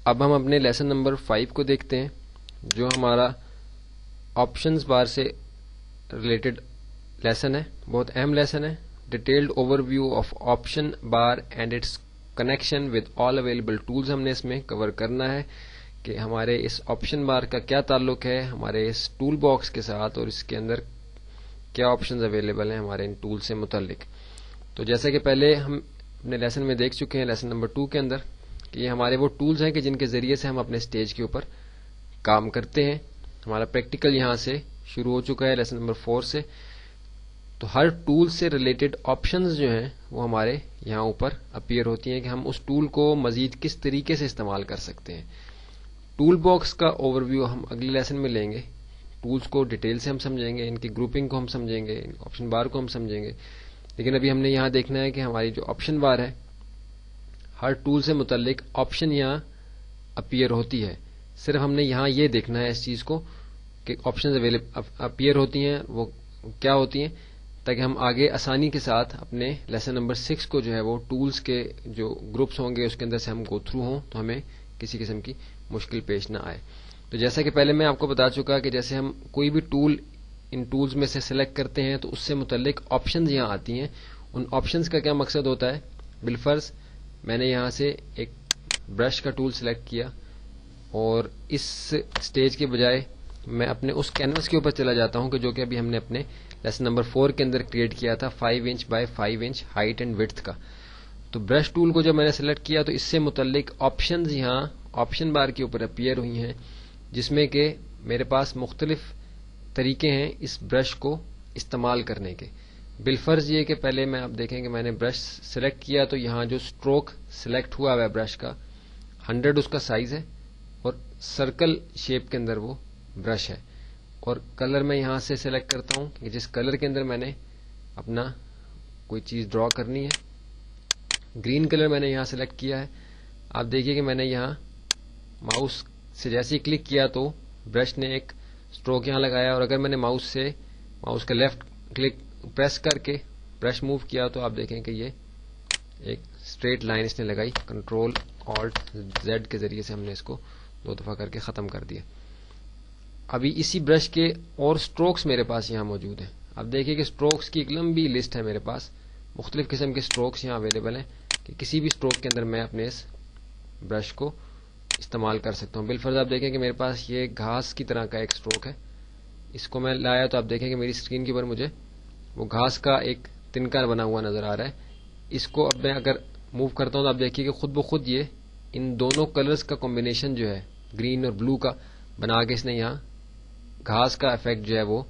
اب ہم اپنے لیسن نمبر 5 کو دیکھتے ہیں جو ہمارا آپشنز بار سے ریلیٹڈ لیسن ہے. بہت اہم لیسن ہے. Detailed overview of option bar and its connection with all available tools ہم نے اس میں کور کرنا ہے کہ ہمارے اس آپشن بار کا کیا تعلق ہے ہمارے اس ٹول باکس کے ساتھ اور اس کے اندر کیا آپشنز اویلیبل ہیں ہمارے ان ٹول سے متعلق. تو جیسا کہ پہلے ہم اپنے لیسن میں دیکھ چکے ہیں لیسن نمبر 2 کے اندر کہ یہ ہمارے وہ ٹولز ہیں کہ جن کے ذریعے سے ہم اپنے اسٹیج کے اوپر کام کرتے ہیں. ہمارا پریکٹیکل یہاں سے شروع ہو چکا ہے لیسن نمبر 4 سے. تو ہر ٹول سے ریلیٹڈ آپشنز جو ہیں وہ ہمارے یہاں اوپر اپیئر ہوتی ہیں کہ ہم اس ٹول کو مزید کس طریقے سے استعمال کر سکتے ہیں. ٹول باکس کا اوور ویو ہم اگلے لیسن میں لیں گے. ٹولز کو ڈیٹیل سے ہم سمجھیں گے, ان کی گروپنگ کو ہم سمجھیں گے, آپشن بار کو ہم سمجھیں گے. لیکن ابھی ہم نے یہاں دیکھنا ہے کہ ہماری جو آپشن بار ہے ہر ٹول سے متعلق آپشن یہاں اپیئر ہوتی ہے. صرف ہم نے یہاں یہ دیکھنا ہے اس چیز کو کہ آپشنز اپیئر ہوتی ہیں وہ کیا ہوتی ہیں تاکہ ہم آگے آسانی کے ساتھ اپنے لیسن نمبر 6 کو جو ہے وہ ٹولز کے جو گروپس ہوں گے اس کے اندر سے ہم گو تھرو ہوں تو ہمیں کسی قسم کی مشکل پیش نہ آئے. تو جیسا کہ پہلے میں آپ کو بتا چکا کہ جیسے ہم کوئی بھی ٹول ان ٹولز میں سے سلیکٹ کرتے ہیں تو اس سے متعلق آپشنز یہاں آتی ہیں. ان آپشنز کا کیا مقصد ہوتا ہے؟ بالفرض میں نے یہاں سے ایک برش کا ٹول سلیکٹ کیا اور اس سٹیج کے بجائے میں اپنے اس کینوس کے اوپر چلا جاتا ہوں کہ جو کہ ابھی ہم نے اپنے لیسن نمبر 4 کے اندر کریٹ کیا تھا 5 inch by 5 inch height and width کا. تو برش ٹول کو جب میں نے سلیکٹ کیا تو اس سے متعلق آپشنز یہاں آپشن بار کے اوپر اپیئر ہوئی ہیں جس میں کہ میرے پاس مختلف طریقے ہیں اس برش کو استعمال کرنے کے. بالفرض یہ کہ پہلے میں آپ دیکھیں کہ میں نے برش سلیکٹ کیا تو یہاں جو اسٹروک سلیکٹ ہوا ہے برش کا 100 اس کا سائز ہے اور سرکل شیپ کے اندر وہ برش ہے. اور کلر میں یہاں سے سلیکٹ کرتا ہوں کہ جس کلر کے اندر میں نے اپنا کوئی چیز ڈرا کرنی ہے. گرین کلر میں نے یہاں سلیکٹ کیا ہے. آپ دیکھیے کہ میں نے یہاں ماؤس سے جیسے ہی کلک کیا تو برش نے ایک اسٹروک یہاں لگایا اور اگر میں نے ماؤس کا لیفٹ کلک پریس کر کے برش موو کیا تو آپ دیکھیں کہ یہ ایک اسٹریٹ لائن اس نے لگائی. کنٹرول آلٹ زیڈ کے ذریعے سے ہم نے اس کو 2 دفعہ کر کے ختم کر دیا. ابھی اسی برش کے اور اسٹروکس میرے پاس یہاں موجود ہیں. اب دیکھیے کہ اسٹروکس کی ایک لمبی لسٹ ہے میرے پاس. مختلف قسم کے اسٹروکس یہاں اویلیبل ہیں کہ کسی بھی اسٹروک کے اندر میں اپنے اس برش کو استعمال کر سکتا ہوں. بالفرض آپ دیکھیں کہ میرے پاس یہ گھاس کی طرح کا ایک اسٹروک ہے. اس کو میں لایا تو آپ دیکھیں کہ میری اسکرین کے اوپر مجھے وہ گھاس کا ایک تنکا بنا ہوا نظر آ رہا ہے. اس کو اب میں اگر موو کرتا ہوں تو آپ دیکھیے کہ خود بخود یہ ان دونوں کلرز کا کمبینیشن جو ہے گرین اور بلو کا بنا کے اس نے یہاں گھاس کا افیکٹ جو ہے وہ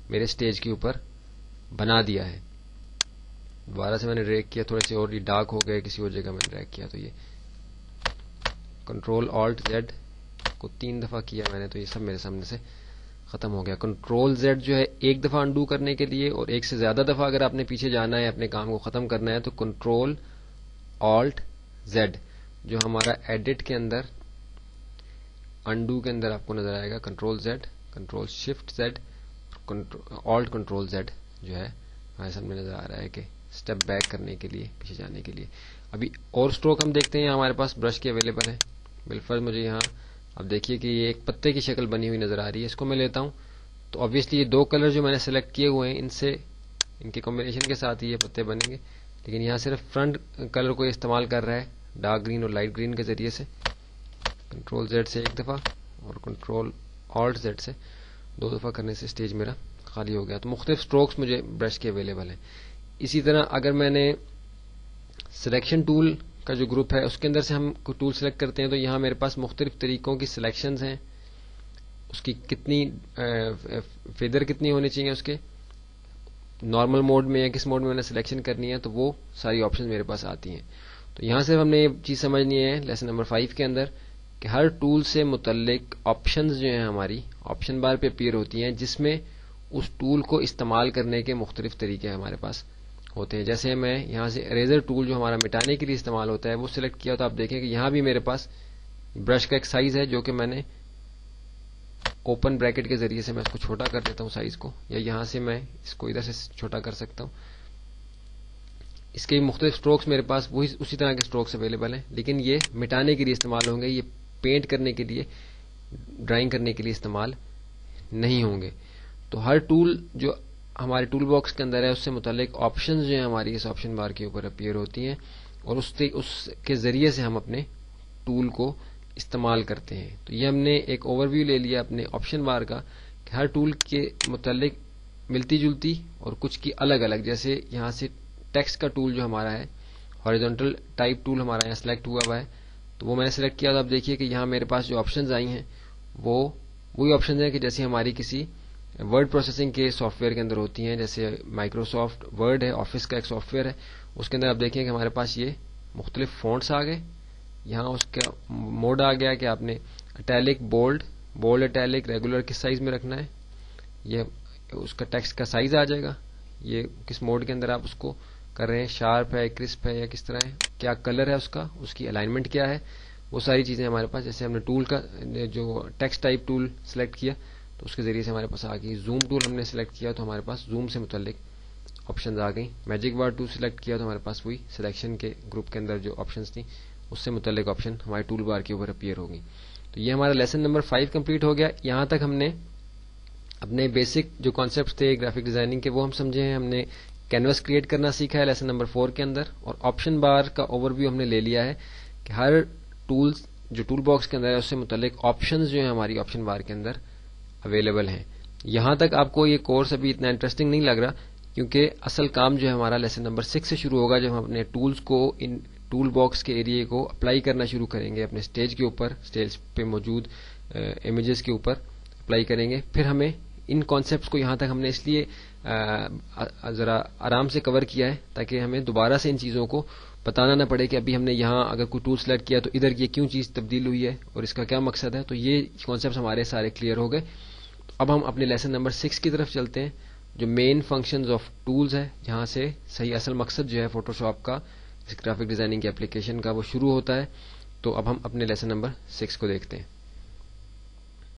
میرے سٹیج کے اوپر بنا دیا ہے. دوبارہ سے میں نے ڈریگ کیا تھوڑے سے اور یہ ڈارک ہو گئے کسی اور جگہ میں ڈریگ کیا تو یہ کنٹرول آلٹ زیڈ کو 3 دفعہ کیا میں نے تو یہ سب میرے سامنے سے ختم ہو گیا. کنٹرول زیڈ جو ہے ایک دفعہ انڈو کرنے کے لیے اور ایک سے زیادہ دفعہ اگر آپ نے پیچھے جانا ہے اپنے کام کو ختم کرنا ہے تو کنٹرول آلٹ زیڈ جو ہمارا ایڈٹ کے اندر انڈو کے اندر آپ کو نظر آئے گا. Control Z control shift Z alt control Z جو ہے ہمارے سامنے نظر آ رہا ہے کہ اسٹیپ بیک کرنے کے لیے پیچھے جانے کے لیے. ابھی اور اسٹروک ہم دیکھتے ہیں ہمارے پاس برش کے اویلیبل ہیں. بالفرض مجھے یہاں اب دیکھیے کہ یہ ایک پتے کی شکل بنی ہوئی نظر آ رہی ہے. اس کو میں لیتا ہوں تو obviously یہ 2 کلر جو میں نے سلیکٹ کیے ہوئے ہیں ان کے کمبینیشن کے ساتھ ہی یہ پتے بنیں گے. لیکن یہاں صرف فرنٹ کلر کو استعمال کر رہا ہے ڈارک گرین اور لائٹ گرین کے ذریعے سے. کنٹرول زیڈ سے ایک دفعہ اور کنٹرول آلٹ زیڈ سے 2 دفعہ کرنے سے سٹیج میرا خالی ہو گیا. تو مختلف اسٹروکس مجھے برش کے اویلیبل ہیں. اسی طرح اگر میں نے سلیکشن ٹول کا جو گروپ ہے اس کے اندر سے ہم کوئی ٹول سلیکٹ کرتے ہیں تو یہاں میرے پاس مختلف طریقوں کی سلیکشنز ہیں. اس کی کتنی فیدر کتنی ہونی چاہیے اس کے نارمل موڈ میں یا کس موڈ میں میں نے سلیکشن کرنی ہے تو وہ ساری آپشن میرے پاس آتی ہیں. تو یہاں سے ہم نے یہ چیز سمجھنی ہے لیسن نمبر 5 کے اندر کہ ہر ٹول سے متعلق آپشنز جو ہیں ہماری آپشن بار پہ اپیئر ہوتی ہیں جس میں اس ٹول کو استعمال کرنے کے مختلف طریقے ہمارے پاس ہوتے ہیں. جیسے میں یہاں سے اریزر ٹول جو ہمارا مٹانے کے لیے استعمال ہوتا ہے وہ سلیکٹ کیا تو آپ دیکھیں کہ یہاں بھی میرے پاس برش کا ایک سائز ہے جو کہ میں نے اوپن بریکٹ کے ذریعے سے میں اس کو چھوٹا کر دیتا ہوں سائز کو, یا یہاں سے میں اس کو ادھر سے چھوٹا کر سکتا ہوں. اس کے مختلف اسٹروکس میرے پاس وہی اسی طرح کے اسٹروکس اویلیبل ہیں لیکن یہ مٹانے کے لیے استعمال ہوں گے. یہ پینٹ کرنے کے لیے، ڈرائنگ کرنے کے لیے استعمال نہیں ہوں گے. تو ہر ٹول جو ہمارے ٹول باکس کے اندر ہے اس سے متعلق آپشنز جو ہیں ہماری اس آپشن بار کے اوپر اپیئر ہوتی ہیں، اور اس کے ذریعے سے ہم اپنے ٹول کو استعمال کرتے ہیں. تو یہ ہم نے ایک اوور ویو لے لیا اپنے آپشن بار کا کہ ہر ٹول کے متعلق ملتی جلتی اور کچھ کی الگ الگ. جیسے یہاں سے ٹیکسٹ کا ٹول جو ہمارا ہے، ہاریزونٹل ٹائپ ٹول ہمارا یہاں سلیکٹ ہوا ہوا ہے، تو وہ میں نے سلیکٹ کیا. تو آپ دیکھیے کہ یہاں میرے پاس جو آپشنز آئی ہیں وہی آپشنز ہیں کہ جیسے ہماری کسی ورڈ پروسیسنگ کے سافٹ ویئر کے اندر ہوتی ہیں. جیسے مائکروسافٹ ورڈ ہے، آفس کا ایک سافٹ ویئر ہے، اس کے اندر آپ دیکھیں کہ ہمارے پاس یہ مختلف فونٹس آ گئے. یہاں اس کا موڈ آ گیا کہ آپ نے اٹیلک، بولڈ اٹیلک، ریگولر کس سائز میں رکھنا ہے. یہ اس کا ٹیکسٹ کا سائز آ جائے گا، یہ کس موڈ کے اندر آپ اس کو کر رہے ہیں، شارپ ہے، کرسپ ہے یا کس طرح ہے، کیا کلر ہے اس کی الائنمنٹ کیا ہے، وہ ساری چیزیں ہمارے پاس. جیسے ہم نے ٹول کا جو ٹیکسٹ ٹائپ ٹول سلیکٹ کیا تو اس کے ذریعے سے ہمارے پاس آ گئی. زوم ٹول ہم نے سلیکٹ کیا تو ہمارے پاس زوم سے متعلق آپشنز آ گئیں. میجک بار ٹول سلیکٹ کیا تو ہمارے پاس وہی سلیکشن کے گروپ کے اندر جو آپشنز تھیں اس سے متعلق آپشن ہمارے ٹول بار کے اوپر اپیئر ہو گئی. تو یہ ہمارا لیسن نمبر 5 کمپلیٹ ہو گیا. یہاں تک ہم نے اپنے بیسک جو کانسیپٹس تھے گرافک ڈیزائننگ کے وہ ہم سمجھے ہیں. ہم نے کینوس کریٹ کرنا سیکھا ہے لیسن نمبر 4 کے اندر، اور آپشن بار کا اوور ویو ہم نے لے لیا ہے کہ ہر ٹولز جو ٹول باکس کے اندر ہے اس سے متعلق آپشنز جو ہیں ہماری آپشن بار کے اندر اویلیبل ہیں. یہاں تک آپ کو یہ کورس ابھی اتنا انٹرسٹنگ نہیں لگ رہا، کیونکہ اصل کام جو ہے ہمارا لیسن نمبر 6 سے شروع ہوگا، جب ہم اپنے ٹولز کو ان ٹول باکس کے ایریے کو اپلائی کرنا شروع کریں گے، اپنے اسٹیج کے اوپر، اسٹیج پہ موجود امیجز کے اوپر اپلائی کریں گے. پھر ہمیں ان کانسیپٹس کو یہاں تک ہم نے اس لیے ذرا آرام سے کور کیا ہے تاکہ ہمیں دوبارہ سے ان چیزوں کو بتانا نہ پڑے کہ ابھی ہم نے یہاں اگر کوئی ٹول سلیکٹ کیا تو ادھر یہ کیوں چیز تبدیل ہوئی ہے اور اس کا کیا مقصد ہے. تو یہ کانسیپٹس ہمارے سارے کلیئر ہو گئے. اب ہم اپنے لیسن نمبر 6 کی طرف چلتے ہیں جو مین فنکشنز آف ٹولز ہے، جہاں سے صحیح اصل مقصد جو ہے فوٹوشاپ کا، اس گرافک ڈیزائننگ کی اپلیکیشن کا، وہ شروع ہوتا ہے. تو اب ہم اپنے لیسن نمبر 6 کو دیکھتے ہیں.